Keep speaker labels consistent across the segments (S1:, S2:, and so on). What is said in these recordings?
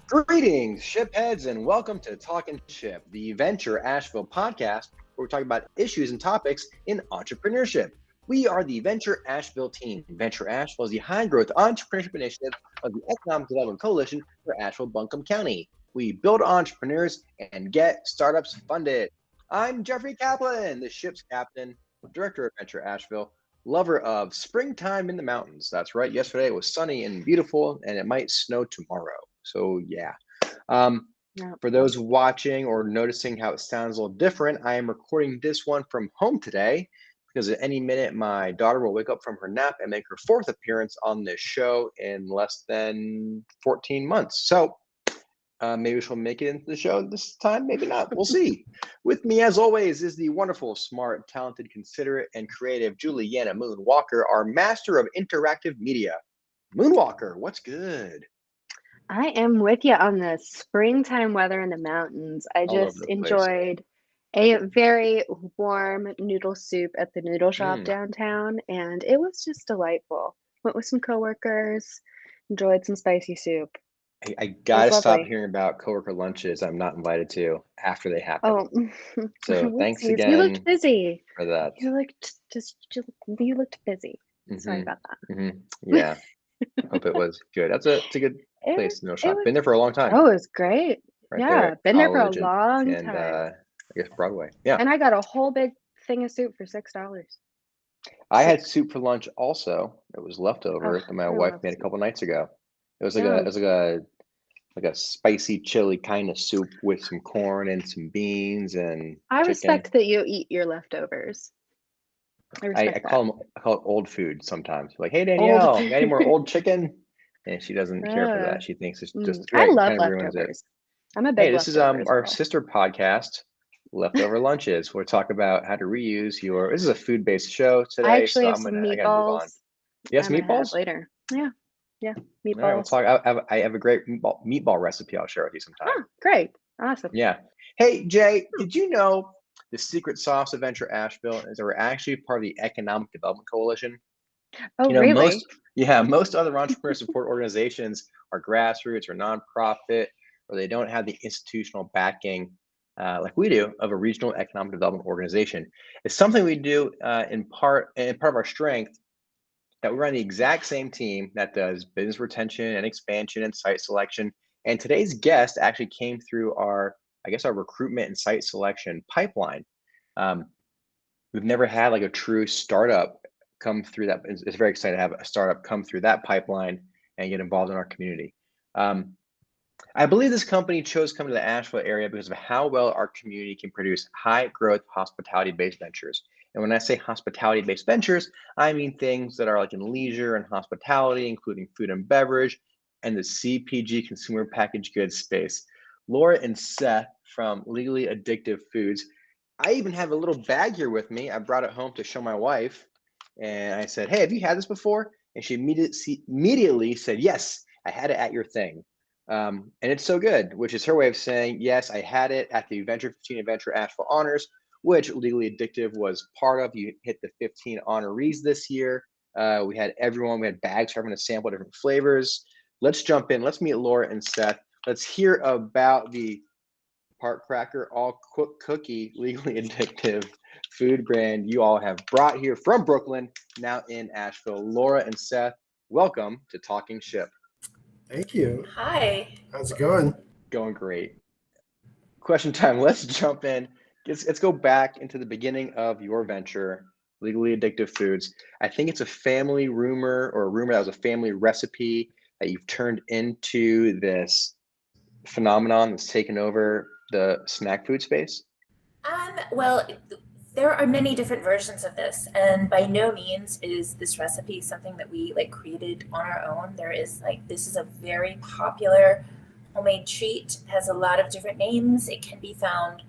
S1: Greetings, shipheads, and welcome to Talking Ship, the Venture Asheville podcast, where we talk about issues and topics in entrepreneurship. We are the Venture Asheville team. Venture Asheville is the high-growth entrepreneurship initiative of the Economic Development Coalition for Asheville-Buncombe County. We build entrepreneurs and get startups funded. I'm Jeffrey Kaplan, the ship's captain, director of Venture Asheville, lover of springtime in the mountains. That's right. Yesterday it was sunny and beautiful, and it might snow tomorrow. So yeah. For those watching or noticing how it sounds a little different, I am recording this one from home today because at any minute my daughter will wake up from her nap and make her fourth appearance on this show in less than 14 months. So maybe she'll make it into the show this time, maybe not. We'll see. With me, as always, is the wonderful, smart, talented, considerate, and creative Juliana Moonwalker, our master of interactive media. Moonwalker, what's good?
S2: I am with you on the springtime weather in the mountains. I
S1: All over
S2: just
S1: the place.
S2: enjoyed a very warm noodle soup at the noodle shop downtown, and it was just delightful. Went with some coworkers, enjoyed some spicy soup.
S1: I gotta stop
S2: lovely.
S1: hearing about coworker lunches I'm not invited to after they happen.
S2: Oh,
S1: So thanks
S2: whoopsies. You
S1: again
S2: looked busy.
S1: for that.
S2: You looked busy. Sorry about that.
S1: Yeah. Hope it was good. It's a good place, noodle shop. Been there for a long time.
S2: Oh, it was great.
S1: Right there
S2: Yeah,
S1: at
S2: been there for a
S1: College
S2: long
S1: and
S2: time.
S1: I guess Broadway. Yeah.
S2: And I got a whole big thing of soup for $6.
S1: I had soup for lunch also. It was leftover that my
S2: I
S1: wife
S2: love
S1: made a
S2: soup.
S1: couple nights ago. It was
S2: Yeah.
S1: like a spicy chili kind of soup with some corn and some beans and
S2: I
S1: chicken.
S2: respect that you eat your leftovers. I
S1: I
S2: respect that.
S1: call it old food sometimes. Like, hey Danielle, got any more old chicken? And she doesn't care for that. She thinks it's just
S2: I love
S1: kind of ruins it.
S2: leftovers. I'm a big
S1: Hey, this is
S2: leftovers
S1: our
S2: girl.
S1: sister podcast, Leftover Lunches. We'll talk about how to reuse your. This is a food-based show today,
S2: I actually
S1: so
S2: have some
S1: I gotta move on.
S2: meatballs.
S1: Yes,
S2: I'm gonna have
S1: meatballs.
S2: later. Yeah,
S1: All right, we'll
S2: meatballs.
S1: talk. I have a great meatball recipe I'll share with you sometime.
S2: Oh, great. Awesome.
S1: Yeah. Hey, Jay, did you know the secret sauce of Venture Asheville is that we're actually part of the Economic Development Coalition?
S2: Oh,
S1: You know,
S2: really?
S1: most other entrepreneur support organizations are grassroots or nonprofit, or they don't have the institutional backing like we do of a regional economic development organization. It's something we do in part of our strength that we're on the exact same team that does business retention and expansion and site selection. And today's guest actually came through our recruitment and site selection pipeline. We've never had like a true startup come through that. It's very exciting to have a startup come through that pipeline and get involved in our community. I believe this company chose to come to the Asheville area because of how well our community can produce high growth hospitality-based ventures. And when I say hospitality-based ventures, I mean things that are like in leisure and hospitality, including food and beverage, and the CPG consumer packaged goods space. Laura and Seth from Legally Addictive Foods. I even have a little bag here with me. I brought it home to show my wife. And I said, hey, have you had this before? And she immediately said, yes, I had it at your thing. And it's so good, which is her way of saying, yes, I had it at the Venture 15 Adventure Asheville Honors, which Legally Addictive was part of. You hit the 15 honorees this year. We had everyone. We had bags for everyone to sample different flavors. Let's jump in. Let's meet Laura and Seth. Let's hear about the Park Cracker all cookie Legally Addictive food brand you all have brought here from Brooklyn, now in Asheville. Laura and Seth, welcome to Talking Ship.
S3: Thank you.
S4: Hi.
S3: How's it going?
S1: Going great. Question time. Let's jump in. Let's go back into the beginning of your venture, Legally Addictive Foods. I think it's a family rumor, or a rumor that was a family recipe that you've turned into this phenomenon that's taken over the snack food space?
S4: Well, there are many different versions of this, and by no means is this recipe something that we like created on our own. This is a very popular homemade treat, has a lot of different names. It can be found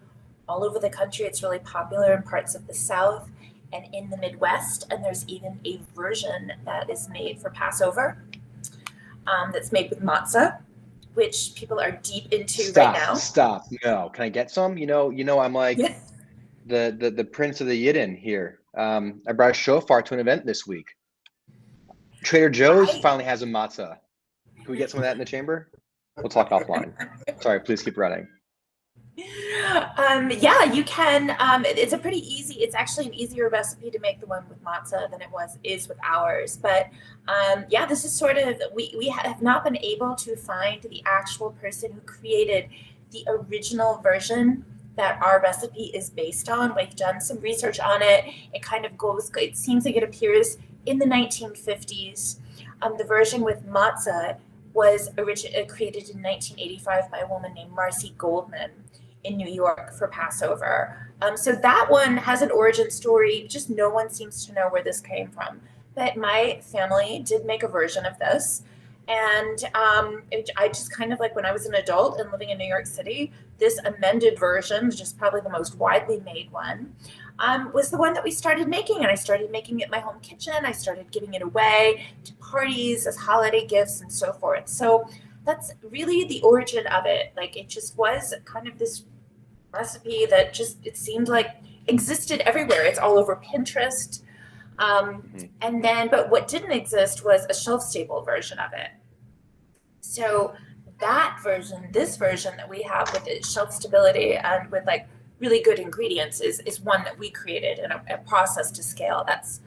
S4: all over the country. It's really popular in parts of the South and in the Midwest, and there's even a version that is made for Passover, that's made with matzah, which people are deep into right now.
S1: Stop. No. Can I get some? I'm like the prince of the Yidden here. I brought a shofar to an event this week. Trader Joe's finally has a matzah. Can we get some of that in the chamber? We'll talk offline. Sorry, please keep running.
S4: Yeah, you can. It's it's actually an easier recipe to make the one with matzah than is with ours. But yeah, this is sort of, we have not been able to find the actual person who created the original version that our recipe is based on. We've done some research on it. It seems like it appears in the 1950s. The version with matzah was created in 1985 by a woman named Marcy Goldman in New York for Passover. So that one has an origin story, just no one seems to know where this came from. But my family did make a version of this. And I just kind of like, when I was an adult and living in New York City, this amended version, just probably the most widely made one, was the one that we started making. And I started making it in my home kitchen. I started giving it away to parties as holiday gifts and so forth. So that's really the origin of it. Like, it just was kind of this recipe that just, it seemed like existed everywhere. It's all over Pinterest. But what didn't exist was a shelf-stable version of it. So this version that we have with its shelf stability and with like really good ingredients is one that we created in a process to scale. That's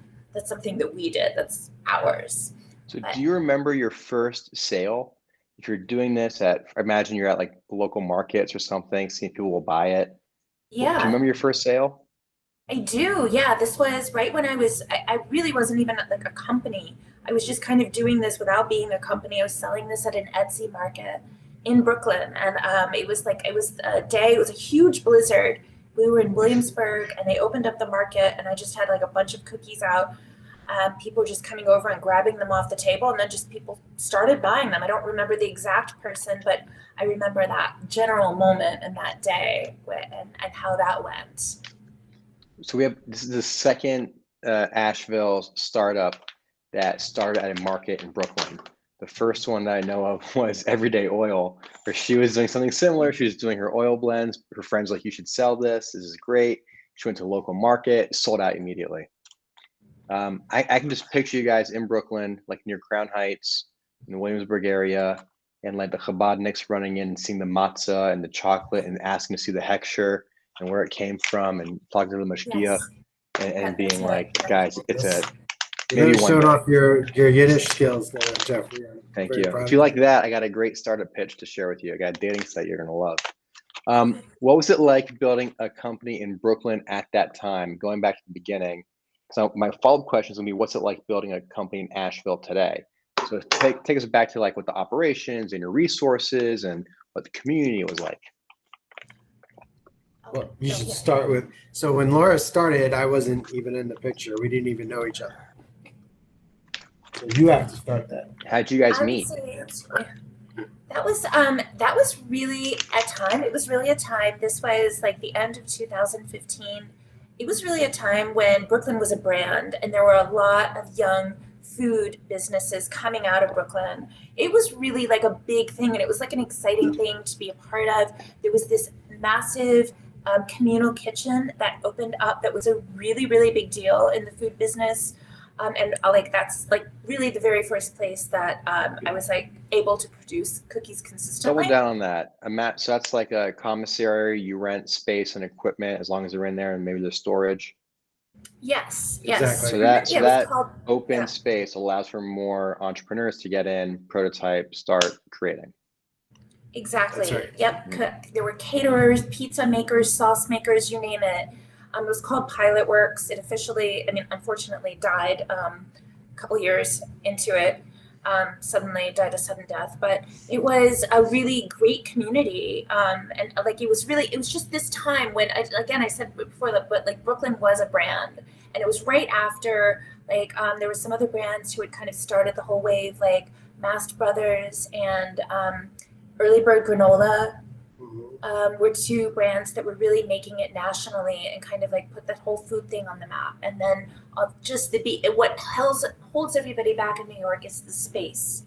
S4: something that we did. That's ours.
S1: So do you remember your first sale? If you're doing this I imagine you're at like local markets or something, seeing if people will buy it.
S4: Yeah.
S1: Do you remember your first sale?
S4: I do. Yeah. This was right when I really wasn't even like a company. I was just kind of doing this without being a company. I was selling this at an Etsy market in Brooklyn. And it was a huge blizzard. We were in Williamsburg and they opened up the market and I just had like a bunch of cookies out. People were just coming over and grabbing them off the table, and then just people started buying them. I don't remember the exact person, but I remember that general moment and that day and how that went.
S1: So this is the second Asheville startup that started at a market in Brooklyn. The first one that I know of was Everyday Oil, where she was doing something similar. She was doing her oil blends. Her friends were like, you should sell this. This is great. She went to a local market, sold out immediately. I can just picture you guys in Brooklyn, like near Crown Heights, in the Williamsburg area, and like the Chabadniks running in and seeing the matzah and the chocolate and asking to see the hechsher and where it came from and talking to the mashgiach and being like, guys, it's a
S3: You showed off your Yiddish skills there, Jeffrey.
S1: Thank you. If you like that, I got a great startup pitch to share with you. I got a dating site you're gonna love. What was it like building a company in Brooklyn at that time, going back to the beginning? So my follow-up question is gonna be, what's it like building a company in Asheville today? So take us back to like what the operations and your resources and what the community was like.
S3: Well, you should start with, so when Laura started, I wasn't even in the picture. We didn't even know each other. So you have to start that.
S1: How'd you guys meet?
S4: That was really a time. It was really a time. This was like the end of 2015. It was really a time when Brooklyn was a brand and there were a lot of young food businesses coming out of Brooklyn. It was really like a big thing, and it was like an exciting thing to be a part of. There was this massive communal kitchen that opened up that was a really, really big deal in the food business. And like that's like really the very first place that I was like able to produce cookies consistently.
S1: Double down on that. So that's like a commissary. You rent space and equipment as long as they're in there, and maybe there's storage.
S4: Yes.
S3: Exactly.
S1: So that open space allows for more entrepreneurs to get in, prototype, start creating.
S4: Exactly.
S3: That's right.
S4: Yep. There were caterers, pizza makers, sauce makers, you name it. It was called Pilot Works. It officially, unfortunately died a couple years into it. suddenly died a sudden death. But it was a really great community, and like it was just this time when I said before that, but like Brooklyn was a brand, and it was right after like there was some other brands who had kind of started the whole wave, like Mast Brothers and Early Bird Granola. Were two brands that were really making it nationally and kind of like put the whole food thing on the map. And then just what holds everybody back in New York is the space.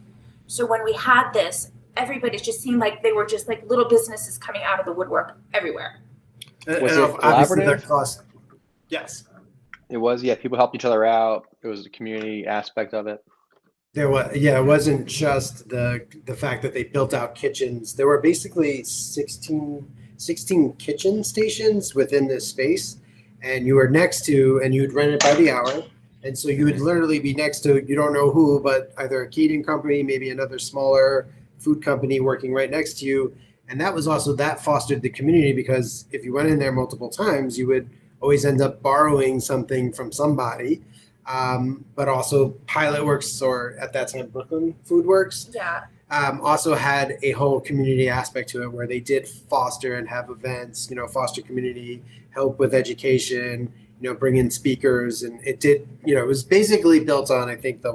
S4: So when we had this, everybody just seemed like they were just like little businesses coming out of the woodwork everywhere.
S1: Was it collaborative?
S3: Yes.
S1: It was, yeah. People helped each other out. It was a community aspect of it.
S3: There was, yeah, it wasn't just the fact that they built out kitchens. There were basically 16 kitchen stations within this space, and you were next to, and you'd rent it by the hour. And so you would literally be next to, you don't know who, but either a catering company, maybe another smaller food company working right next to you. And that was also, that fostered the community, because if you went in there multiple times, you would always end up borrowing something from somebody. But also Pilot Works, or at that time Brooklyn Food Works, also had a whole community aspect to it, where they did foster and have events, foster community, help with education, bring in speakers, and it did, it was basically built on, I think, the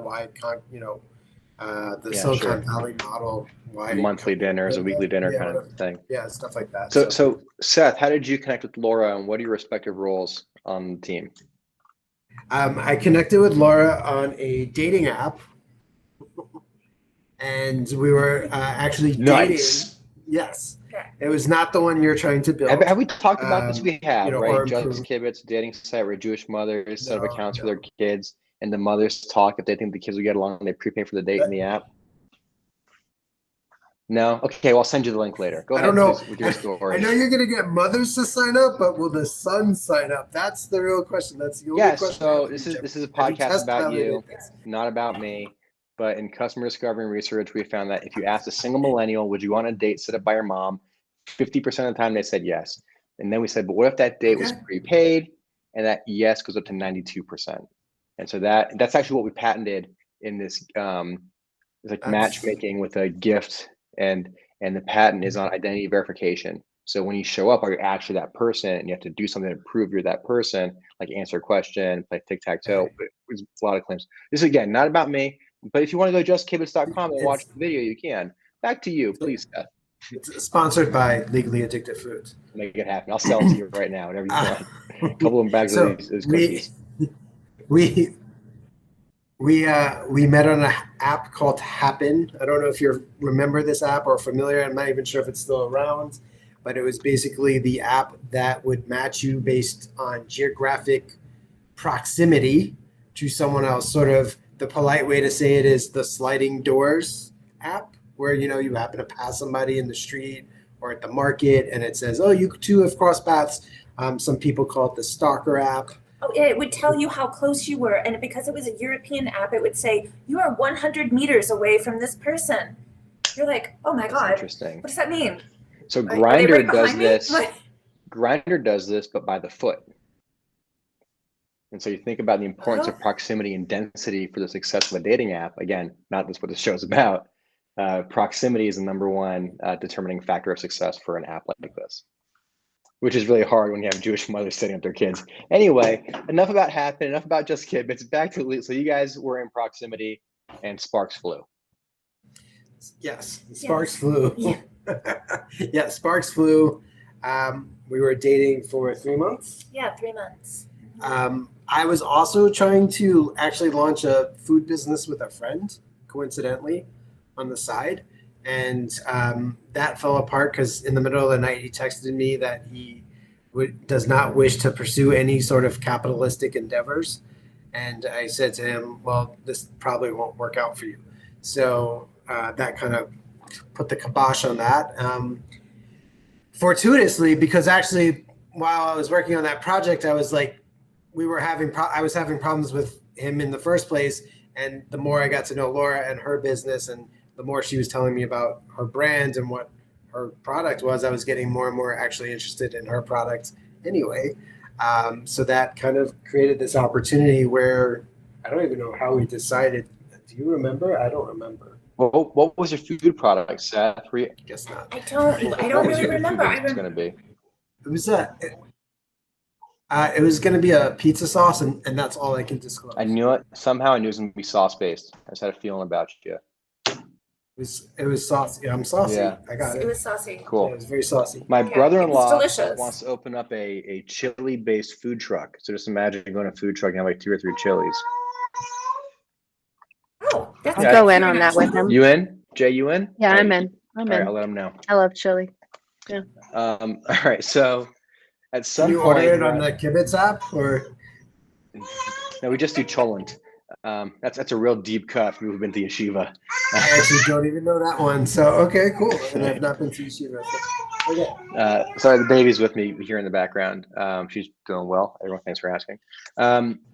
S3: Silicon Valley model.
S1: Monthly dinners, a weekly dinner kind of thing.
S3: Yeah, stuff like that.
S1: So Seth, how did you connect with Laura, and what are your respective roles on the team?
S3: I connected with Laura on a dating app, and we were actually dating.
S1: Nice.
S3: Yes. It was not the one you're trying to build.
S1: Have we talked about this? We have, right?
S3: Just
S1: Kibbutz dating site where Jewish mothers set up accounts for their kids, and the mothers talk if they think the kids will get along, and they prepay for the date in the app. No? Okay, well, I'll send you the link later. Go ahead.
S3: I don't know.
S1: With your story.
S3: I know you're going to get mothers to sign up, but will the sons sign up? That's the real question. That's the only question.
S1: So this is a podcast about you, not about me. But in customer discovery and research, we found that if you asked a single millennial, would you want a date set up by your mom? 50% of the time they said yes. And then we said, but what if that date was prepaid? And that yes goes up to 92%. And so that's actually what we patented in this matchmaking with a gift. And the patent is on identity verification. So when you show up, are you actually that person? And you have to do something to prove you're that person, like answer a question, play tic-tac-toe. There's a lot of claims. This is, again, not about me. But if you want to go justkibbutz.com and watch the video, you can. Back to you, please, Seth.
S3: It's sponsored by Legally Addictive Foods.
S1: Make it happen. I'll sell it to you right now, whenever you want. A couple of bags of these cookies.
S3: We met on an app called Happen. I don't know if you remember this app or familiar. I'm not even sure if it's still around, but it was basically the app that would match you based on geographic proximity to someone else. Sort of the polite way to say it is the sliding doors app, where you happen to pass somebody in the street or at the market, and it says, "Oh, you two have crossed paths." Some people call it the stalker app.
S4: Oh, yeah, it would tell you how close you were. And because it was a European app, it would say, you are 100 meters away from this person. You're like, oh my God.
S1: Interesting.
S4: What does that mean?
S1: So Grindr does this. Grindr does this, but by the foot. And so you think about the importance of proximity and density for the success of a dating app. Again, not that's what the show's about. Proximity is the number one determining factor of success for an app like this, which is really hard when you have Jewish mothers setting up their kids. Anyway, enough about Happen, enough about Just Kibbutz. Back to, so you guys were in proximity and sparks flew.
S3: Yes, sparks flew. Yeah. Yeah, sparks flew. We were dating for 3 months.
S4: Yeah, 3 months.
S3: I was also trying to actually launch a food business with a friend, coincidentally, on the side. And that fell apart because in the middle of the night, he texted me that he does not wish to pursue any sort of capitalistic endeavors. And I said to him, well, this probably won't work out for you. So that kind of put the kibosh on that. Fortuitously, because actually, while I was working on that project, I was like, I was having problems with him in the first place. And the more I got to know Laura and her business, and the more she was telling me about her brand and what her product was, I was getting more and more actually interested in her product anyway. So that kind of created this opportunity where I don't even know how we decided Do you remember? I don't remember.
S1: Well, what was your food product, Seth?
S3: Guess not.
S4: I don't really remember.
S1: It's going to be.
S3: It was it was going to be a pizza sauce, and that's all I can disclose.
S1: I knew it. Somehow I knew it was going to be sauce based. I just had a feeling about you.
S3: It was saucy. Yeah, I'm saucy.
S1: Yeah.
S3: I got it.
S4: It was saucy.
S1: Cool.
S3: Yeah, it was very saucy.
S1: My
S4: Yeah,
S1: brother-in-law
S4: it was delicious.
S1: wants to open up a chili-based food truck. So just imagine going to a food truck and have like 2 or 3 chilies.
S4: Oh, that's
S2: I'll
S1: Yeah.
S2: go in on that with him.
S1: You in? Jay, you in?
S2: Yeah,
S1: All right.
S2: I'm in. I'm
S1: All right,
S2: in.
S1: I'll let him know.
S2: I love chili.
S1: All right, so at some
S3: Can you
S1: point,
S3: order it on the Kibitz app or?
S1: no, we just do cholent. That's a real deep cut for people who've been to yeshiva.
S3: I actually don't even know that one. So okay, cool. And I've not been to yeshiva. So, okay.
S1: Sorry, the baby's with me here in the background. She's doing well. Everyone, thanks for asking.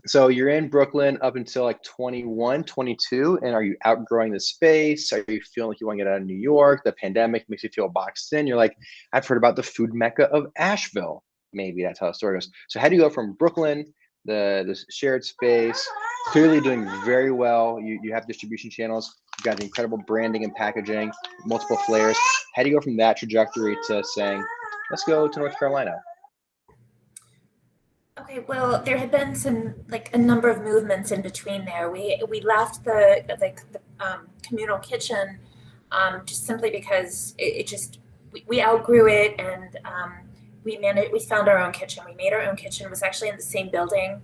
S1: So you're in Brooklyn up until like 21, 22, and are you outgrowing the space? Are you feeling like you want to get out of New York? The pandemic makes you feel boxed in. You're like, I've heard about the food mecca of Asheville. Maybe that's how the story goes. So how do you go from Brooklyn, the shared space, clearly doing very well? You have distribution channels. You've got incredible branding and packaging, multiple flavors. How do you go from that trajectory to saying, let's go to North Carolina?
S4: Okay, well, there had been a number of movements in between there. We left the communal kitchen just simply because we outgrew it, and we found our own kitchen. We made our own kitchen. It was actually in the same building.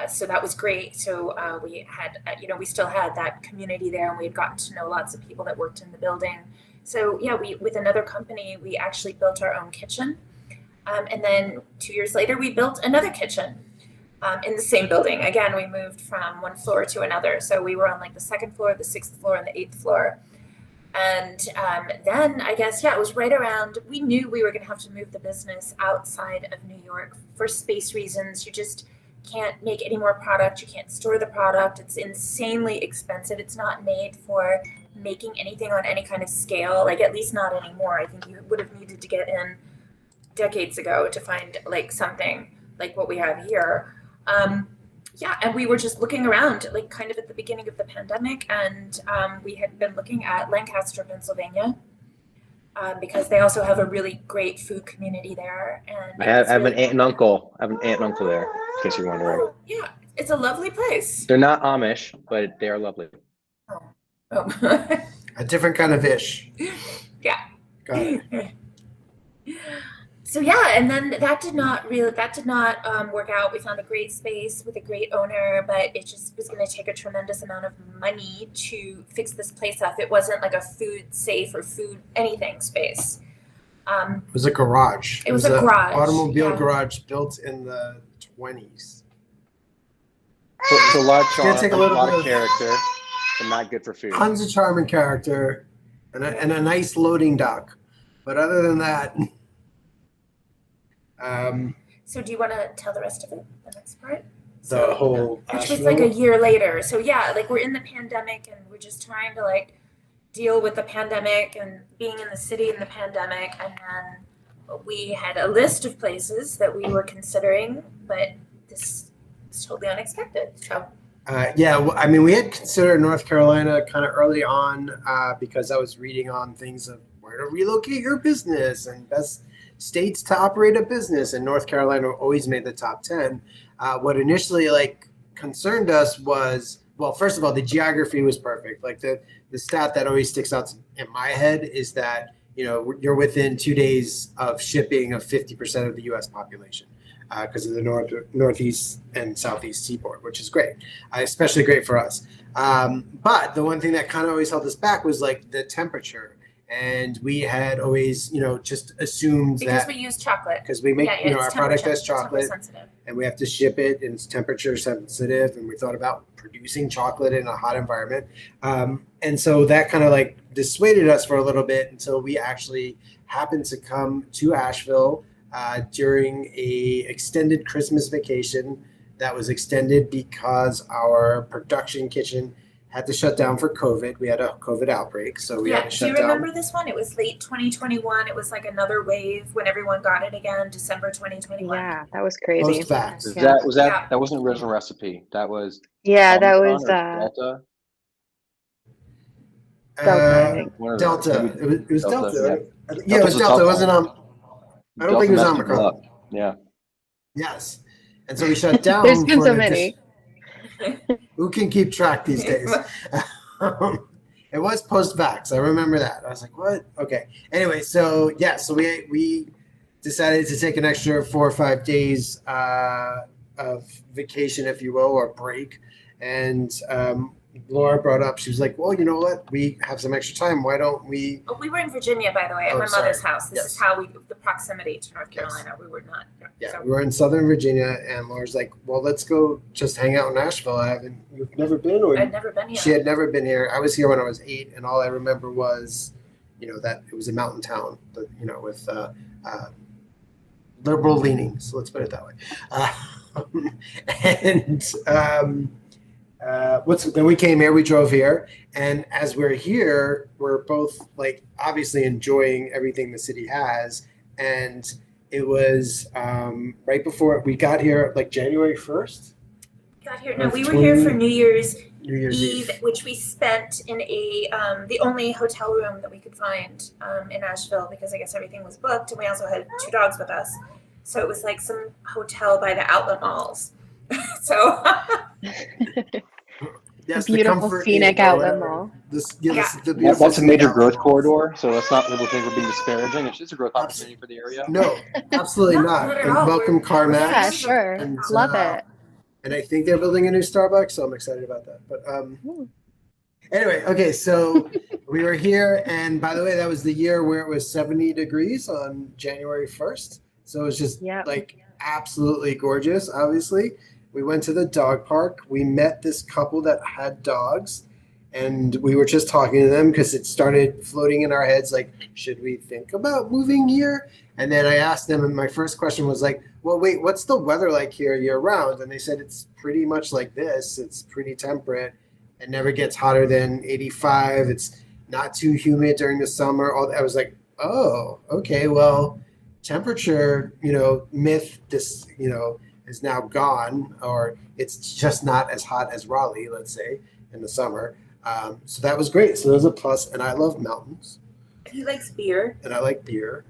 S4: So that was great. So we had, we still had that community there, and we had gotten to know lots of people that worked in the building. So yeah, with another company, we actually built our own kitchen. And then 2 years later, we built another kitchen in the same building. Again, we moved from one floor to another. So we were on like the 2nd floor, the 6th floor, and the 8th floor. And then I guess, it was right around, we knew we were going to have to move the business outside of New York for space reasons. You just can't make any more product. You can't store the product. It's insanely expensive. It's not made for making anything on any kind of scale, like at least not anymore. I think you would have needed to get in decades ago to find like something like what we have here. And we were just looking around like kind of at the beginning of the pandemic, and we had been looking at Lancaster, Pennsylvania, because they also have a really great food community there. And
S1: I have an aunt and uncle. I have an aunt and uncle there, in case you're wondering.
S4: Oh, yeah, it's a lovely place.
S1: They're not Amish, but they are lovely.
S4: Oh.
S3: A different kind of ish.
S4: Yeah.
S3: Got it.
S4: So yeah, and then that did not work out. We found a great space with a great owner, but it just was going to take a tremendous amount of money to fix this place up. It wasn't like a food safe or food anything space.
S3: It was a garage.
S4: It was a garage.
S3: Automobile garage built in the 20s.
S1: So a lot of charm,
S3: take a
S1: a
S3: little
S1: lot
S3: bit
S1: of
S3: of-
S1: character, but not good for food.
S3: Tons of charm and character, and a nice loading dock. But other than that,
S4: So do you want to tell the rest of it, the next part?
S3: the whole
S4: Which was
S3: Asheville.
S4: like a year later. So yeah, like we're in the pandemic, and we're just trying to like deal with the pandemic and being in the city in the pandemic. And then we had a list of places that we were considering, but this is totally unexpected. So
S3: I mean, we had considered North Carolina kind of early on because I was reading on things of where to relocate your business and best states to operate a business, and North Carolina always made the top 10. What initially concerned us was, well, first of all, the geography was perfect. Like the stat that always sticks out in my head is that, you're within 2 days of shipping of 50% of the U.S. population because of the northeast and southeast seaboard, which is great, especially great for us. But the one thing that kind of always held us back was like the temperature. And we had always, just assumed
S4: because
S3: that
S4: we use chocolate.
S3: because we make,
S4: it's
S3: our product has
S4: temperature
S3: chocolate
S4: sensitive.
S3: and we have to ship it and it's temperature sensitive. And we thought about producing chocolate in a hot environment. And so that kind of like dissuaded us for a little bit until we actually happened to come to Asheville during a extended Christmas vacation that was extended because our production kitchen had to shut down for COVID. We had a COVID outbreak, so we had to
S4: Do
S3: shut
S4: you
S3: down.
S4: remember this one? It was late 2021. It was like another wave when everyone got it again, December 2021.
S2: Yeah, that was crazy.
S3: Post facts.
S1: Is
S2: Yeah.
S1: that wasn't the original recipe? That was
S2: Yeah, that
S1: Omicron
S2: was
S1: or Delta.
S2: Delta, I think.
S1: One of
S3: Delta.
S1: those.
S3: It was Delta.
S1: Delta,
S3: Right? Yeah, it was
S1: Delta's a
S3: Delta. It
S1: tough
S3: wasn't
S1: one.
S3: I don't think it was
S1: Delta messed people
S3: Omicron.
S1: up. Yeah.
S3: Yes. And so we shut down.
S2: There's been
S3: for
S2: so
S3: an
S2: many.
S3: Who can keep track these days? It was post-vax. I remember that. I was like, what? Okay. Anyway, so yeah, so we decided to take an extra 4 or 5 days of vacation, if you will, or break. And Laura brought up, she was like, well, you know what? We have some extra time. Why don't we?
S4: Oh, we were in Virginia, by the way, at
S3: Oh,
S4: my mother's
S3: sorry.
S4: house. This
S3: Yes.
S4: is how the proximity to North
S3: Yes.
S4: Carolina. We were not.
S3: Yeah,
S4: So,
S3: we were in Southern Virginia, and Laura's like, well, let's go just hang out in Nashville. You've never been? Or
S4: I'd never been here.
S3: She had never been here. I was here when I was 8, and all I remember was, that it was a mountain town, but, with liberal leanings. Let's put it that way. Then we came here, we drove here, and as we're here, we're both like obviously enjoying everything the city has, and it was right before we got here, like January 1st.
S4: Got here. No, we were here for New Year's Eve,
S3: Eve.
S4: which we spent in the only hotel room that we could find in Asheville, because I guess everything was booked, and we also had 2 dogs with us. So it was like some hotel by the outlet malls. So
S3: Yes, the
S2: Beautiful
S3: Comfort
S2: scenic
S3: Inn or
S2: outlet
S3: whatever.
S2: mall.
S3: This is the
S1: Well,
S3: beautiful
S1: that's a major
S3: scenic
S1: growth
S3: outlet mall.
S1: corridor, so let's not people think we're being disparaging. It's just a growth opportunity for the area.
S3: No, absolutely
S4: No,
S3: not.
S4: not at
S3: And
S4: all.
S3: welcome CarMax.
S2: Yeah, sure.
S3: And,
S2: Love it.
S3: And I think they're building a new Starbucks, so I'm excited about that. But
S2: Ooh.
S3: anyway, okay, so we were here, and by the way, that was the year where it was 70 degrees on January 1st. So it was just
S2: Yep.
S3: like absolutely gorgeous, obviously. We went to the dog park. We met this couple that had dogs, and we were just talking to them because it started floating in our heads like, should we think about moving here? And then I asked them, and my first question was like, well, wait, what's the weather like here year round? And they said it's pretty much like this. It's pretty temperate. It never gets hotter than 85. It's not too humid during the summer. I was like, oh, okay, well, temperature, myth, this, is now gone, or it's just not as hot as Raleigh, let's say, in the summer. So that was great. So that was a plus. And I love mountains.
S4: he likes beer.
S3: And I like beer.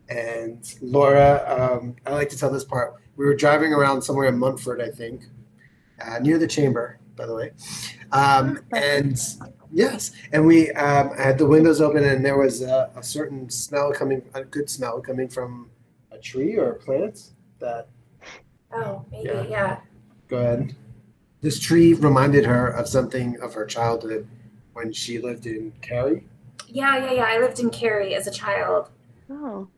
S3: And Laura, I like to tell this part. We were driving around somewhere in Munford, I think, near the chamber, by the way. And yes, and we had the windows open, and there was a certain smell a good smell coming from a tree or a plant that.
S4: Oh, maybe,
S3: Yeah.
S4: yeah.
S3: Go ahead. This tree reminded her of something of her childhood when she lived in Cary.
S4: Yeah. I lived in Cary as a child.
S2: Oh.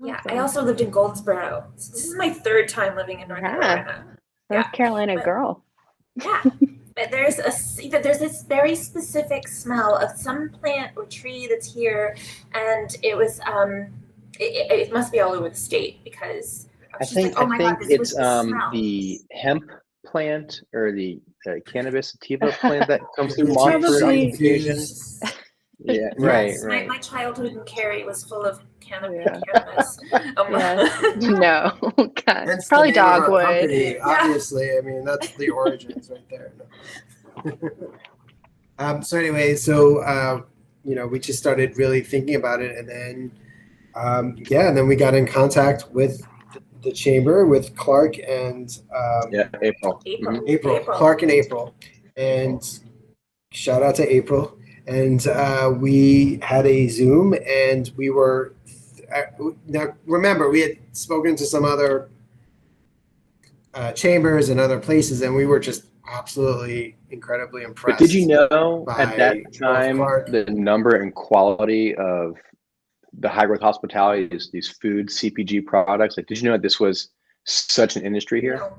S4: Yeah,
S2: awesome.
S4: I also lived in Goldsboro. So this is my 3rd time living in North
S2: Yeah.
S4: Carolina.
S2: North Carolina
S4: but-
S2: girl.
S4: Yeah, but there's this very specific smell of some plant or tree that's here, and it was it must be all over the state, because I
S1: I
S4: was just
S1: think
S4: like, oh my God, this was
S1: it's
S4: the smell.
S1: the hemp plant or the cannabis sativa plant that comes through
S3: It's
S1: Montford on
S2: probably-
S1: occasion. Yeah, right,
S3: Yes.
S1: right.
S4: My childhood in Cary was full of cannabis.
S2: Yeah. No. God.
S3: Hence the
S2: Probably
S3: name of our
S2: dogwood.
S3: company,
S4: Yeah.
S3: obviously. I mean, that's the origins right there. No. So anyway, we just started really thinking about it, and then, and then we got in contact with the chamber, with Clark and
S1: April.
S4: April.
S1: Mhm.
S3: April, Clark and April, and shout out to April. And we had a Zoom, and we were now remember we had spoken to some other chambers and other places, and we were just absolutely incredibly impressed.
S1: But did you know
S3: by
S1: at that
S3: both
S1: time
S3: Clark-
S1: the number and quality of the high growth hospitality, these food CPG products? Like, did you know that this was such an industry here?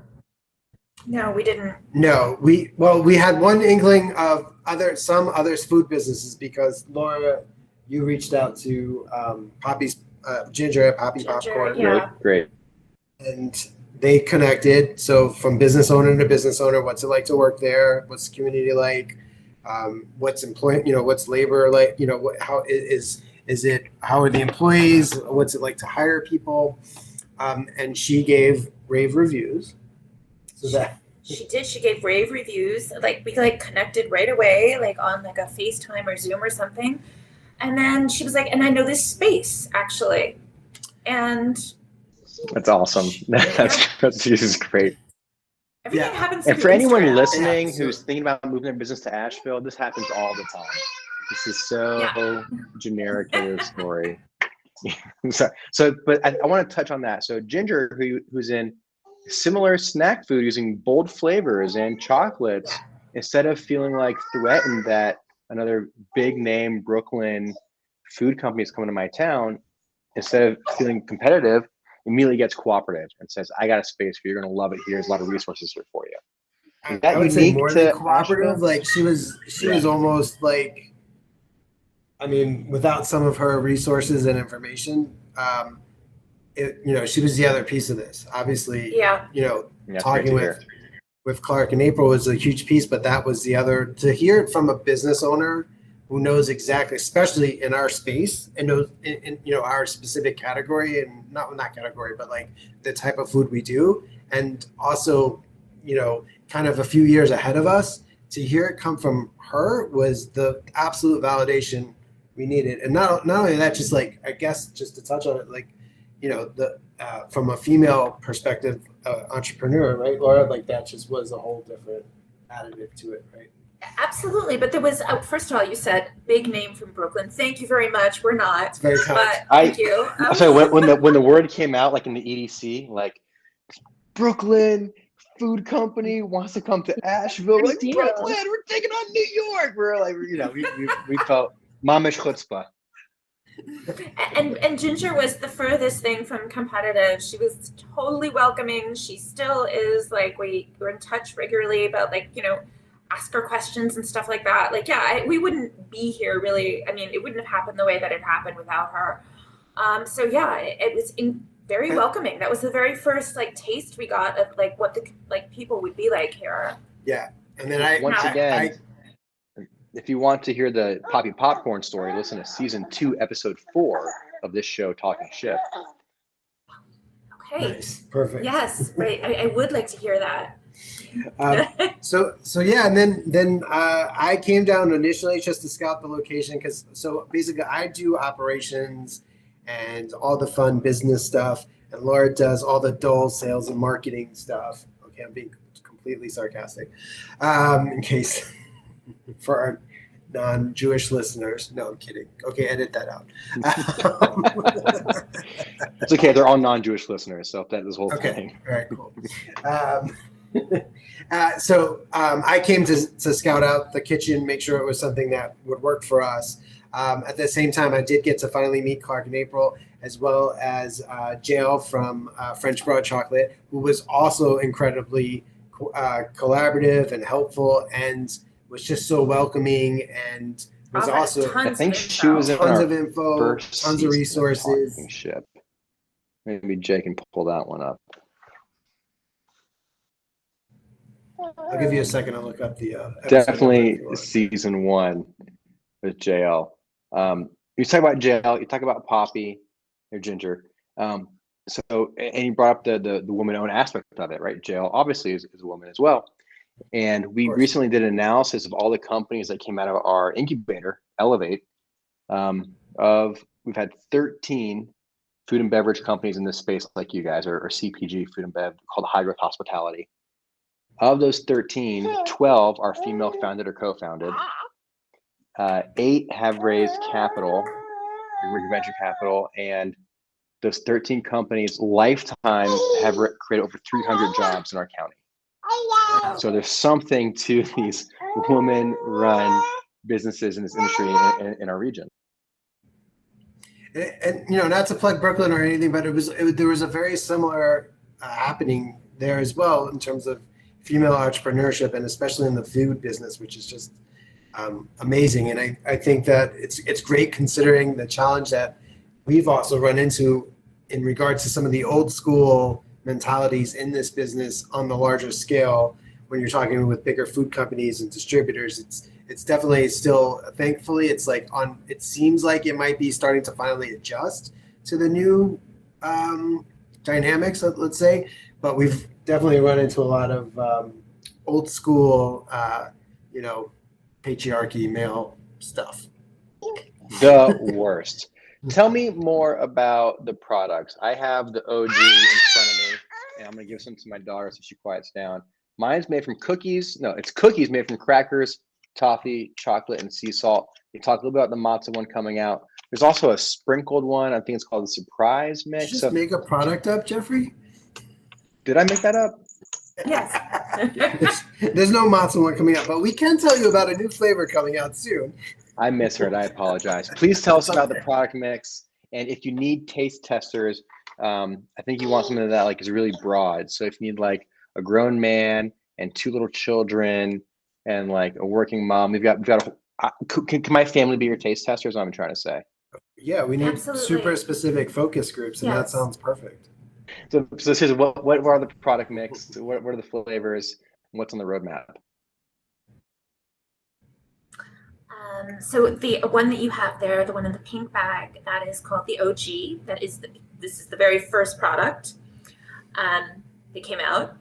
S4: No, we didn't.
S3: No, we had one inkling of some other food businesses, because Laura, you reached out to Poppy's Ginger at Poppy
S4: Ginger,
S3: Popcorn,
S4: yeah.
S1: Great.
S3: and they connected. So from business owner to business owner, what's it like to work there? What's the community like? What's employment? What's labor like? How is it? How are the employees? What's it like to hire people? And she gave rave reviews. So that
S4: She did. She gave rave reviews. Like we like connected right away, like on like a FaceTime or Zoom or something. And then she was like, and I know this space actually. And
S1: that's awesome. This is great.
S4: Everything happens.
S1: And for anyone
S4: Instagram.
S1: listening who's thinking about moving their business to Asheville, this happens all the time. This is so generic of a story. But I want to touch on that. So Ginger, who's in similar snack food using bold flavors and chocolates, instead of feeling like threatened that another big name Brooklyn food company is coming to my town, instead of feeling competitive, immediately gets cooperative and says, I got a space for you. You're going to love it here. There's a lot of resources here for you.
S3: I would say more than cooperative. Like she was almost like, I mean, without some of her resources and information, she was the other piece of this. Obviously, talking with Clark and April was a huge piece, but that was the other, to hear it from a business owner who knows exactly, especially in our space and knows in our specific category, and not category, but like the type of food we do, and also kind of a few years ahead of us. To hear it come from her was the absolute validation we needed. And not only that, just like, I guess just to touch on it, like from a female perspective, entrepreneur, right, Laura, like that just was a whole different additive to it, right?
S4: Absolutely, but there was first of all, you said big name from Brooklyn. Thank you very much. We're not,
S3: it's very kind.
S4: But thank you.
S1: So when the word came out, like in the EDC, like Brooklyn food company wants to come to Asheville, like Brooklyn, we're taking on New York. We're like, we felt mamish chutzpah.
S4: And Ginger was the furthest thing from competitive. She was totally welcoming. She still is. Like we're in touch regularly about ask her questions and stuff like that. Like, we wouldn't be here really. I mean, it wouldn't have happened the way that it happened without her. It was very welcoming. That was the very first taste we got of what the people would be like here.
S3: Yeah, and then
S1: once again, if you want to hear the Poppy Popcorn story, listen to season 2, episode 4 of this show, Talking Ship.
S4: Okay.
S3: Nice. Perfect.
S4: Yes, right. I would like to hear that.
S3: And then I came down initially just to scout the location, because basically I do operations and all the fun business stuff, and Laura does all the dull sales and marketing stuff. Okay, I'm being completely sarcastic, in case for our non-Jewish listeners. No, I'm kidding. Okay, edit that out.
S1: It's okay. They're all non-Jewish listeners, so that this whole thing.
S3: All right, cool. I came to scout out the kitchen, make sure it was something that would work for us. At the same time, I did get to finally meet Clark and April, as well as Jael from French Broad Chocolate, who was also incredibly collaborative and helpful, and was just so welcoming, and was also,
S1: I think she was in
S3: tons
S1: our
S3: of info,
S1: first
S3: tons of resources.
S1: Ship. Maybe Jay can pull that one up.
S3: I'll give you a second to look up the
S1: definitely season 1 with Jael. You talk about Jael, you talk about Poppy or Ginger. And you brought up the woman-owned aspect of it, right? Jael obviously is a woman as well. And we recently did an analysis of all the companies that came out of our incubator, Elevate. We've had 13 food and beverage companies in this space like you guys, or CPG, food and bev, called High Growth Hospitality. Of those 13, 12 are female founded or co-founded. 8 have raised capital, venture capital, and those 13 companies lifetime have created over 300 jobs in our county. So there's something to these woman-run businesses in this industry in our region.
S3: And not to plug Brooklyn or anything, but there was a very similar happening there as well in terms of female entrepreneurship, and especially in the food business, which is just amazing. And I think that it's great considering the challenge that we've also run into in regards to some of the old school mentalities in this business on the larger scale. When you're talking with bigger food companies and distributors, it's definitely still, thankfully, it seems like it might be starting to finally adjust to the new dynamics, let's say, but we've definitely run into a lot of old school, patriarchy male stuff.
S1: The worst. Tell me more about the products. I have the OG in front of me, and I'm gonna give some to my daughter so she quiets down. Mine's made from cookies. No, it's cookies made from crackers, toffee, chocolate, and sea salt. You talked a little bit about the matzo one coming out. There's also a sprinkled one. I think it's called the surprise
S3: Did
S1: mix.
S3: you just make a product up, Jeffrey?
S1: Did I make that up?
S4: Yes.
S3: There's no matzo one coming out, but we can tell you about a new flavor coming out soon.
S1: I misheard. I apologize. Please tell us about the product mix. And if you need taste testers, I think you want something that is really broad. So if you need a grown man and 2 little children and a working mom, we've got can my family be your taste testers? I'm trying to say.
S3: Yeah, we need
S4: Absolutely.
S3: super specific focus groups, and that
S4: Yes.
S3: sounds perfect.
S1: So here's what are the product mix? What are the flavors? What's on the roadmap?
S4: So the one that you have there, the one in the pink bag, that is called the OG. This is the very first product that came out.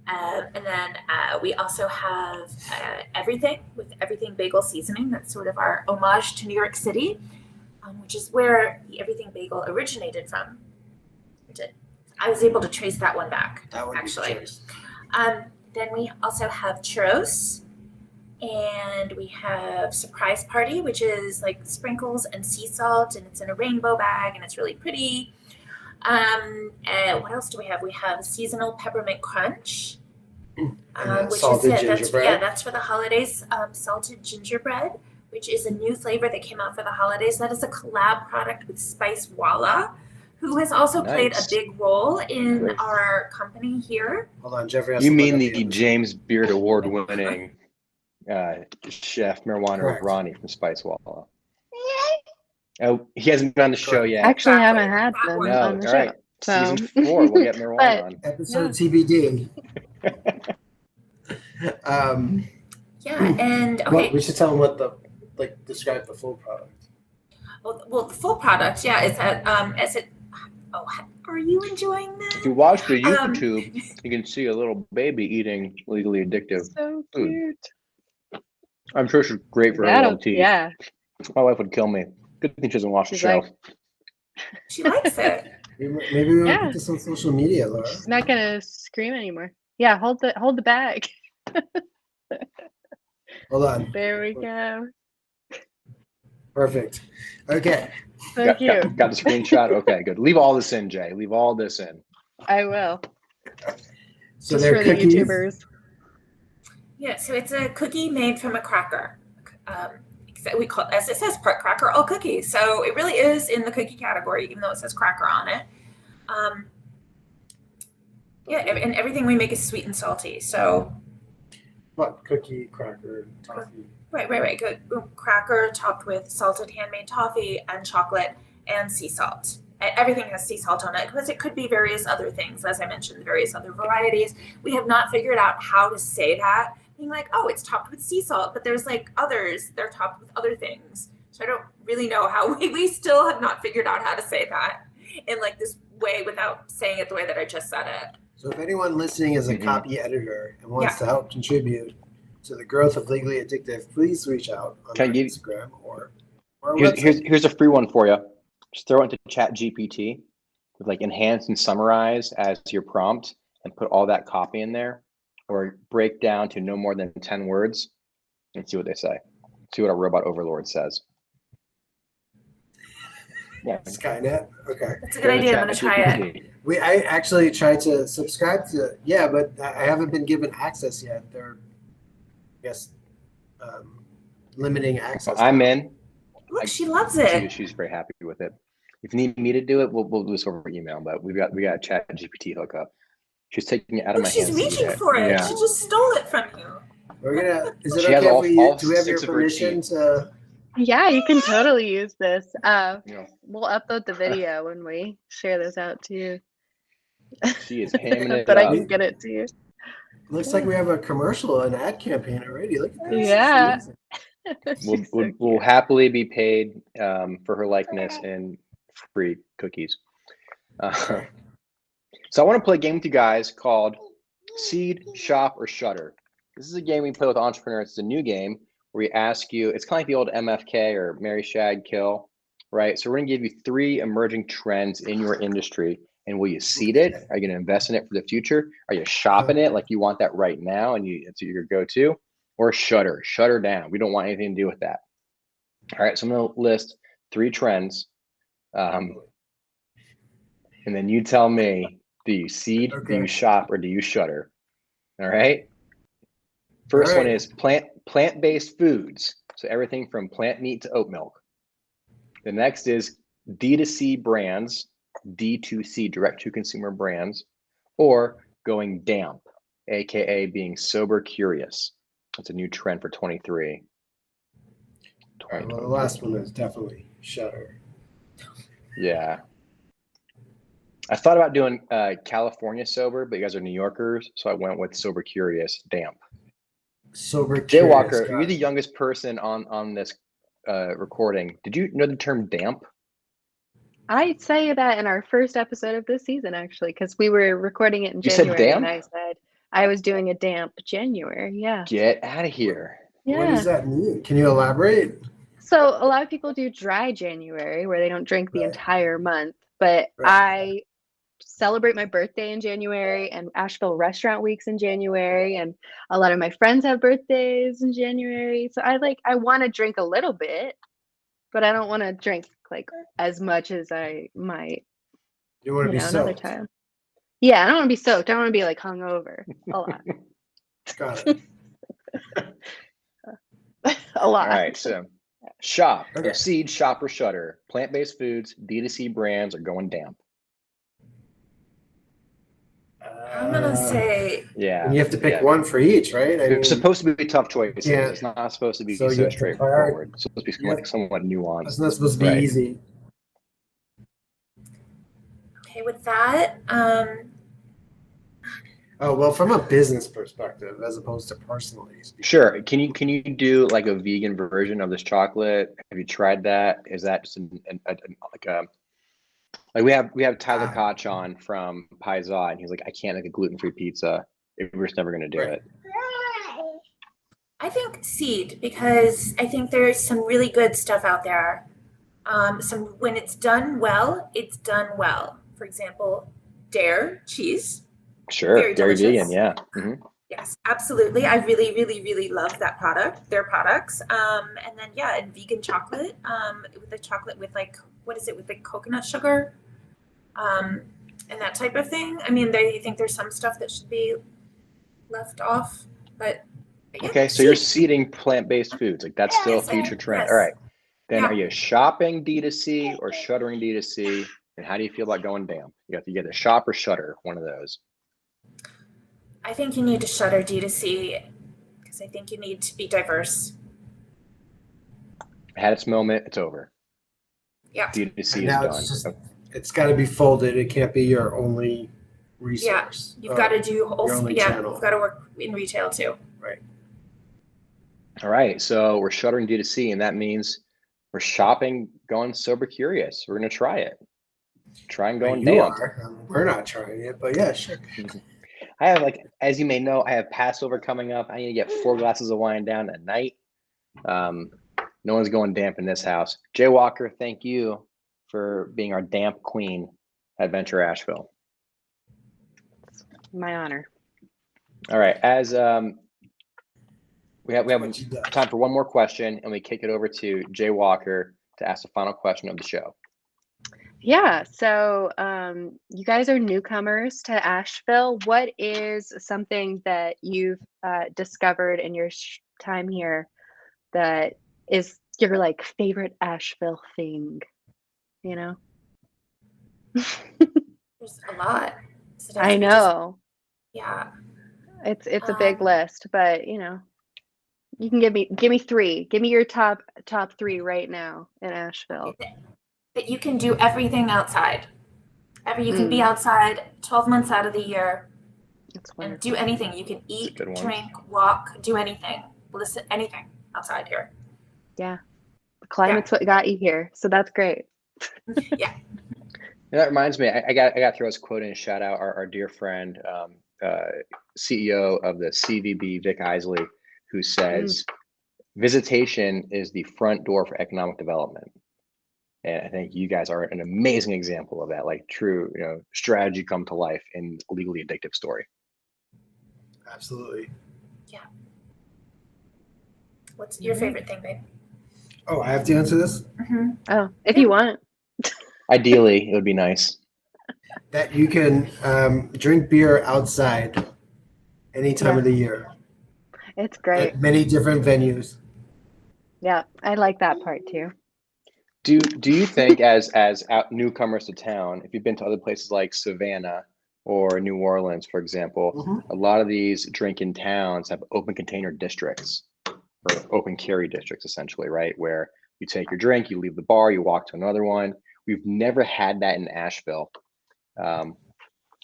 S4: And then we also have everything with everything bagel seasoning. That's sort of our homage to New York City, which is where the everything bagel originated from. I was able to trace that one back,
S3: That would
S4: actually.
S3: be choice.
S4: Then we also have churros, and we have surprise party, which is sprinkles and sea salt, and it's in a rainbow bag, and it's really pretty. And what else do we have? We have seasonal peppermint crunch, which
S3: salted
S4: is
S3: gingerbread.
S4: that's for the holidays. Salted gingerbread, which is a new flavor that came out for the holidays. That is a collab product with Spice Walla, who has also played a
S1: Nice.
S4: big role in
S1: Great.
S4: our company here.
S3: Hold on, Jeffrey. has
S1: You
S3: to look
S1: mean
S3: up
S1: the
S3: image.
S1: James Beard Award-winning chef marijuana
S3: Correct.
S1: Ronnie from Spice Walla? Oh, he hasn't been on the show yet.
S2: Actually,
S4: Exactly.
S2: haven't had
S4: That
S2: them
S4: one.
S1: No,
S2: on the
S1: all
S2: show.
S1: right.
S2: So.
S1: Season 4, we'll get marijuana
S2: But-
S1: on.
S3: Episode TBD.
S4: Yeah, and
S3: Well,
S4: okay.
S3: we should tell them what describe the full product.
S4: Well, the full product, yeah, is at Oh, are you enjoying
S1: If
S4: that?
S1: you watch the
S4: Um,
S1: YouTube, you can see a little baby eating legally addictive.
S2: So
S1: Food.
S2: cute.
S1: I'm sure she's great for her
S2: That'll-
S1: little teeth.
S2: yeah.
S1: My wife would kill me. Good thing she doesn't watch the
S2: She's
S1: show.
S2: like-
S4: She likes it.
S3: Maybe we'll
S2: Yeah.
S3: put this on social media, Laura.
S2: She's not gonna scream anymore. Yeah, hold the bag.
S3: Hold on.
S2: There we go.
S3: Perfect. Okay.
S2: So
S1: got,
S2: cute.
S1: got the screenshot? Okay, good. Leave all this in, Jay. Leave all this in.
S2: I will.
S3: So
S2: Just
S3: they're
S2: for the
S3: cookies.
S2: YouTubers.
S4: Yeah, so it's a cookie made from a cracker. We call it, as it says, cracker all cookies. So it really is in the cookie category, even though it says cracker on it. Yeah, and everything we make is sweet and salty. So
S3: What? Cookie, cracker, toffee.
S4: right. Good cracker topped with salted handmade toffee and chocolate and sea salt. Everything has sea salt on it because it could be various other things. As I mentioned, various other varieties. We have not figured out how to say that. Being like, oh, it's topped with sea salt, but there's others, they're topped with other things. So I don't really know how we still have not figured out how to say that in this way without saying it the way that I just said it.
S3: So if anyone listening is a
S1: Mhm.
S3: copy editor and wants to help contribute to the growth of Legally Addictive, please reach out on
S1: Can I
S3: our
S1: give-
S3: Instagram or our website.
S1: Here's a free one for you. Just throw it into ChatGPT with enhance and summarize as your prompt and put all that copy in there, or break down to no more than 10 words and see what they say. See what our robot overlord says. Yeah.
S3: Skynet. Okay.
S4: That's a good idea. I'm going to try it.
S3: I actually tried to subscribe to but I haven't been given access yet. They're, I guess, limiting access.
S1: I'm in.
S4: Look, she loves it.
S1: She's very happy with it. If you need me to do it, we'll do this over email. But we got a ChatGPT hookup. She's taking it out of
S4: Look,
S1: my
S4: she's
S1: hands. to eat
S4: reaching for it.
S1: Yeah.
S4: She just stole it from you.
S3: We're gonna. Is it
S1: She has
S3: okay
S1: all-
S3: if we?
S1: all
S3: Do we have your
S1: 6 of her
S3: permission
S1: teeth.
S3: to?
S2: Yeah, you can totally use this.
S1: Yeah.
S2: We'll upload the video when we share this out to you.
S1: She is hamming it
S2: But I
S1: up.
S2: can get it to you.
S3: Looks like we have a commercial, an ad campaign already. Look at this.
S2: Yeah.
S3: It's
S1: We'll,
S2: She's so
S1: we'll
S2: cute.
S1: happily be paid for her likeness and free cookies. So I want to play a game with you guys called Seed, Shop, or Shutter. This is a game we play with entrepreneurs. It's a new game where we ask you, it's kind of like the old MFK or Mary Shag Kill, right? So we're going to give you 3 emerging trends in your industry. And will you seed it? Are you going to invest in it for the future? Are you shopping it like you want that right now and it's your go-to? Or shut her down. We don't want anything to do with that. All right, so I'm going to list 3 trends. And then you tell me, do you seed, do you shop, or do you shutter? All right. First one is plant-based foods. So everything from plant meat to oat milk. The next is D2C brands, D2C, direct to consumer brands, or going damp, AKA being sober curious. That's a new trend for 23.
S3: Well, the last one is definitely shutter.
S1: Yeah. I thought about doing California sober, but you guys are New Yorkers, so I went with sober curious, damp.
S3: Sober
S1: Jay
S3: curious.
S1: Walker, you're the youngest person on this recording. Did you know the term damp?
S2: I'd say that in our first episode of this season, actually, because we were recording it in
S1: You said
S2: January, and
S1: damp?
S2: I said I was doing a damp January. Yeah.
S1: Get out of here.
S2: Yeah.
S3: What does that mean? Can you elaborate?
S2: So a lot of people do dry January where they don't drink the entire month, but I celebrate my birthday in January and Asheville Restaurant Week's in January, and a lot of my friends have birthdays in January. So I want to drink a little bit, but I don't want to drink like as much as I might.
S3: You want to be
S2: another
S3: soaked.
S2: time. Yeah, I don't want to be soaked. I don't want to be like hungover a lot.
S3: Got it.
S2: A lot.
S1: All right, so shop,
S3: Okay.
S1: seed, shop, or shutter. Plant-based foods, D2C brands are going damp.
S4: I'm gonna say
S1: Yeah.
S3: And you have to pick one for each, right? I mean,
S1: It's supposed to be tough choices.
S3: Yeah.
S1: It's not supposed to be
S3: So
S1: so,
S3: you have to
S1: straightforward. It's supposed to be
S3: Yep.
S1: somewhat nuanced.
S3: it's not supposed to be
S1: Right.
S3: easy.
S4: okay with that.
S3: Oh, well, from a business perspective, as opposed to personally. speaking.
S1: Sure. Can you do like a vegan version of this chocolate? Have you tried that? Is that just like we have Tyler Koch on from Paiza, and he's like, I can't make a gluten-free pizza. We're just never gonna do it.
S4: I think seed, because I think there's some really good stuff out there. When it's done well, it's done well. For example, Dare cheese.
S1: Sure.
S4: Very
S1: Dairy
S4: delicious.
S1: vegan, yeah. Mhm.
S4: Yes, absolutely. I really, really, really love that product, their products. And then and vegan chocolate, with the chocolate with like, what is it, with like coconut sugar, and that type of thing. I mean, they think there's some stuff that should be left off, but yeah,
S1: Okay, so you're seeding plant-based foods. Like that's still a
S4: Yes, I am.
S1: future trend.
S4: Yes.
S1: All right. Then
S4: Yeah.
S1: are you shopping D2C or shuttering D2C? And how do you feel about going damp? You have to get a shop or shutter, one of those.
S4: I think you need to shutter D2C because I think you need to be diverse.
S1: Had its moment, it's over.
S4: Yeah.
S1: D2C is
S3: Now
S1: done.
S3: it's got to be folded. It can't be your only
S4: Yeah,
S3: resource.
S4: you've got to do
S3: your
S4: also,
S3: only
S4: yeah,
S3: channel.
S4: you've got to work in retail too.
S3: Right.
S1: All right, so we're shuttering D2C, and that means we're shopping, going sober curious. We're gonna try it. Try and going
S3: You
S1: damp.
S3: are. We're not trying it, but yeah, sure.
S1: I have, like, as you may know, I have Passover coming up. I need to get 4 glasses of wine down at night. No one's going damp in this house. Jay Walker, thank you for being our damp queen at Venture Asheville.
S2: My honor.
S1: All right, as we have
S3: What you got?
S1: time for one more question, and we kick it over to Jay Walker to ask the final question of the show.
S2: Yeah, so you guys are newcomers to Asheville. What is something that you've discovered in your time here that is your like favorite Asheville thing? You know?
S4: There's a lot. So
S2: I know.
S4: Yeah.
S2: It's a big list, but you know, you can give me 3. Give me your top 3 right now in Asheville.
S4: That you can do everything outside. You can be outside 12 months out of the year
S2: That's
S4: and
S2: wonderful.
S4: do anything. You can eat,
S1: good one.
S4: drink, walk, do anything. Listen, anything outside here.
S2: Yeah. The climate's what got you here, so that's great.
S4: Yeah.
S1: And that reminds me, I got to throw this quote in and shout out our dear friend, CEO of the CVB, Vic Isley, who says visitation is the front door for economic development. And I think you guys are an amazing example of that, like true, strategy come to life in a Legally Addictive story.
S3: Absolutely.
S4: Yeah. What's your favorite thing, babe?
S3: Oh, I have to answer this?
S4: Mm-hmm.
S2: Oh, if you want.
S1: Ideally, it would be nice.
S3: That you can drink beer outside any time of the year.
S2: It's great.
S3: At many different venues.
S2: Yeah, I like that part too.
S1: Do you think as newcomers to town, if you've been to other places like Savannah or New Orleans, for example, a lot of these drinking towns have open container districts or open carry districts, essentially, right? Where you take your drink, you leave the bar, you walk to another one. We've never had that in Asheville, but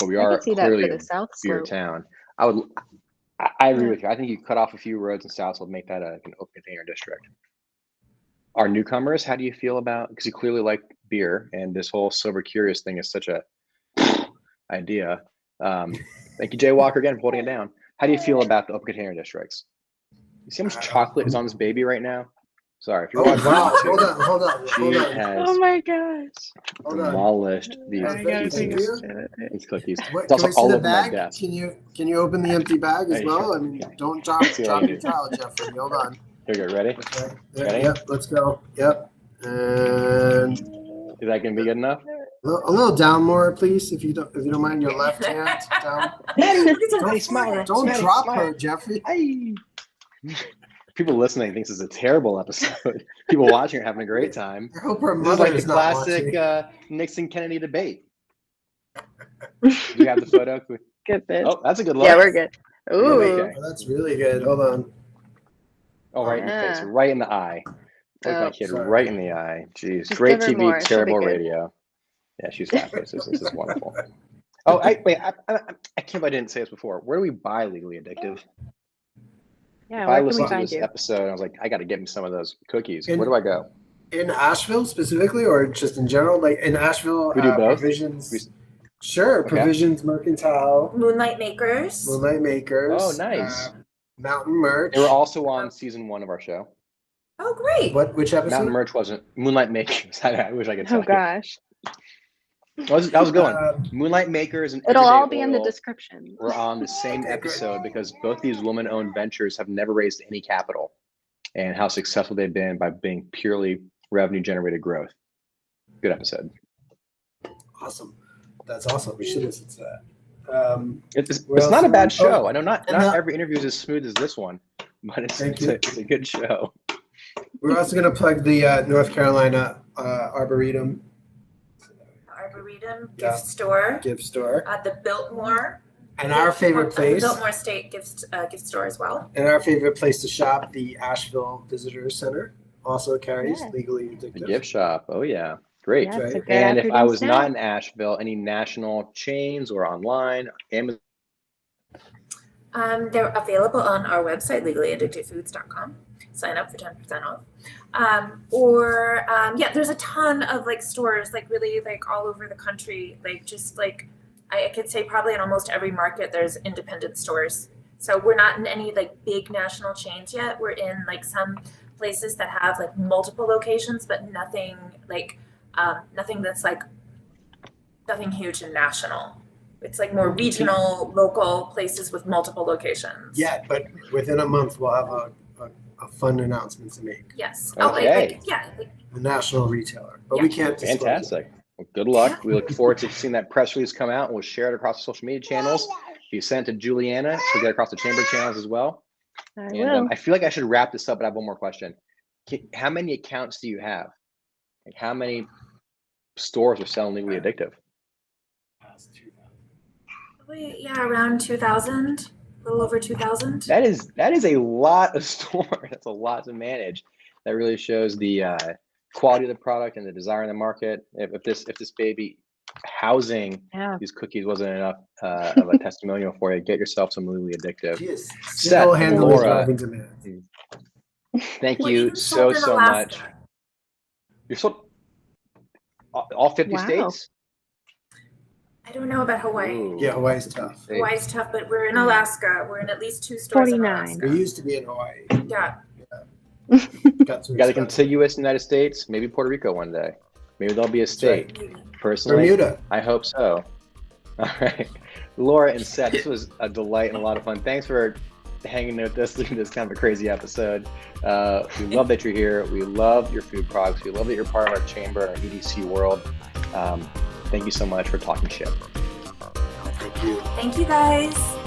S1: we are clearly a beer town. I agree with you. I think you cut off a few roads in Southfield, make that an open container district. Our newcomers, how do you feel about, because you clearly like beer and this whole sober curious thing is such a idea. Thank you, Jay Walker, again, for holding it down. How do you feel about the open container districts? You see how much chocolate is on this baby right now? Sorry, if you're watching.
S3: Wow. Hold on.
S2: Oh my gosh.
S1: Demolished these cookies.
S3: What,
S1: It's also
S3: can we see
S1: all
S3: the
S1: over my
S3: bag?
S1: desk.
S3: Can you open the empty bag as
S1: Hey,
S3: well?
S1: sure.
S3: I mean,
S1: Okay.
S3: don't drop
S1: See what I
S3: your
S1: do.
S3: towel, Jeffrey. Hold on.
S1: Here we go, ready?
S3: Okay.
S1: Ready?
S3: Yep, let's go. Yep. And
S1: Is that gonna be good enough?
S3: a little down more, please, if you don't mind. Your left hand down. Don't drop her, Jeffrey.
S1: Hey. People listening thinks this is a terrible episode. People watching are having a great time.
S3: I hope her
S1: This is
S3: mother
S1: like the
S3: is not watching.
S1: classic Nixon-Kennedy debate. Do you have the photo?
S2: Goodness.
S1: Oh, that's a good look.
S2: Yeah, we're good. Ooh.
S1: Okay.
S3: Oh, that's really good. Hold on.
S1: Oh, right in the face,
S2: Yeah.
S1: right in the eye. Look my kid
S3: sorry.
S1: right in the eye. Jeez,
S2: Just
S1: great
S2: give her
S1: TV,
S2: more. She'll be
S1: terrible
S2: good.
S1: radio. Yeah, she's fat. This is wonderful. Oh, I can't believe I didn't say this before. Where do we buy Legally Addictive?
S2: Yeah,
S1: If I
S2: where can we
S1: listened to
S2: find
S1: this
S2: you?
S1: episode and I was like, I got to get me some of those cookies.
S3: In-
S1: Where do I go?
S3: In Asheville specifically, or just in general? Like in Asheville,
S1: We do both?
S3: Provisions. Sure,
S1: Okay.
S3: Provisions Mercantile,
S4: Moonlight Makers.
S3: Moonlight Makers.
S1: Oh, nice.
S3: Mountain Merch.
S1: They were also on season 1 of our show.
S4: Oh, great.
S3: Which episode?
S1: Mountain Merch wasn't. Moonlight Makers. I wish I could tell
S2: Oh gosh.
S1: you. That was going. Moonlight Makers and
S2: It'll
S1: Everyday
S2: all be in the
S1: Oil
S2: description.
S1: were on the same
S3: Okay, great.
S1: episode because both these woman-owned ventures have never raised any capital, and how successful they've been by being purely revenue-generated growth. Good episode.
S3: Awesome. That's awesome. We should listen to that.
S1: It's
S3: What
S1: not
S3: else
S1: a
S3: do
S1: bad
S3: we-
S1: show. I know not
S3: and that-
S1: every interview is as smooth as this one, but it's a good show.
S3: We're also going to plug the North Carolina Arboretum
S4: Arboretum
S3: Yeah.
S4: Gift Store.
S3: gift store.
S4: The Biltmore.
S3: And our favorite place.
S4: Biltmore State gift store as well.
S3: And our favorite place to shop, the Asheville Visitor Center, also carries
S2: Yeah.
S3: Legally
S1: The
S3: Addictive.
S1: gift shop. Oh yeah, great.
S2: Yeah, it's a
S3: right.
S2: good
S1: And if I
S2: afternoon
S1: was
S2: snack.
S1: not in Asheville, any national chains or online, Amazon.
S4: They're available on our website, legallyaddictivefoods.com. Sign up for 10% off. There's a ton of like stores, like really like all over the country. Like just like I could say probably in almost every market there's independent stores. So we're not in any like big national chains yet. We're in like some places that have like multiple locations, but nothing like nothing that's like nothing huge and national. It's like more regional, local places with multiple locations.
S3: Yeah, but within a month we'll have a fun announcement to make.
S4: Yes.
S1: Okay.
S3: A national retailer, but we can't disclose it.
S1: Fantastic. Well, good luck. We look forward to seeing that press release come out, and we'll share it across the social media channels. If you send it to Juliana, she'll get it across the chamber channels as well.
S2: I
S1: And
S2: will.
S1: I feel like I should wrap this up, but I have one more question. How many accounts do you have? Like how many stores are selling Legally Addictive?
S4: Around 2,000, a little over 2,000.
S1: That is a lot of stores. That's a lot to manage. That really shows the quality of the product and the desire in the market. If this baby housing
S2: Yeah.
S1: these cookies wasn't enough of a testimonial for you, get yourself some Legally Addictive.
S3: She is
S1: Seth,
S3: single-handedly
S1: Laura,
S3: driving demand.
S1: Thank
S4: Well,
S1: you
S4: even sold
S1: so
S4: in
S1: much.
S4: Alaska.
S1: You're sold all 50
S2: Wow.
S1: states?
S4: I don't know about Hawaii.
S1: Ooh.
S3: Yeah, Hawaii's tough.
S4: Hawaii's tough, but we're in Alaska. We're in at least 2 stores
S2: 49.
S4: in Alaska.
S3: We used to be in Hawaii.
S4: Yeah.
S3: Got some
S1: You got the
S3: respect.
S1: contiguous United States, maybe Puerto Rico one day. Maybe there'll be a state.
S4: Maybe.
S1: Personally,
S3: Bermuda.
S1: I hope so. All right. Laura and Seth, this was a delight and a lot of fun. Thanks for hanging with us through this kind of a crazy episode. We love that you're here. We love your food products. We love that you're part of our chamber, our EDC world. Thank you so much for talking shit.
S3: Thank you.
S4: Thank you, guys.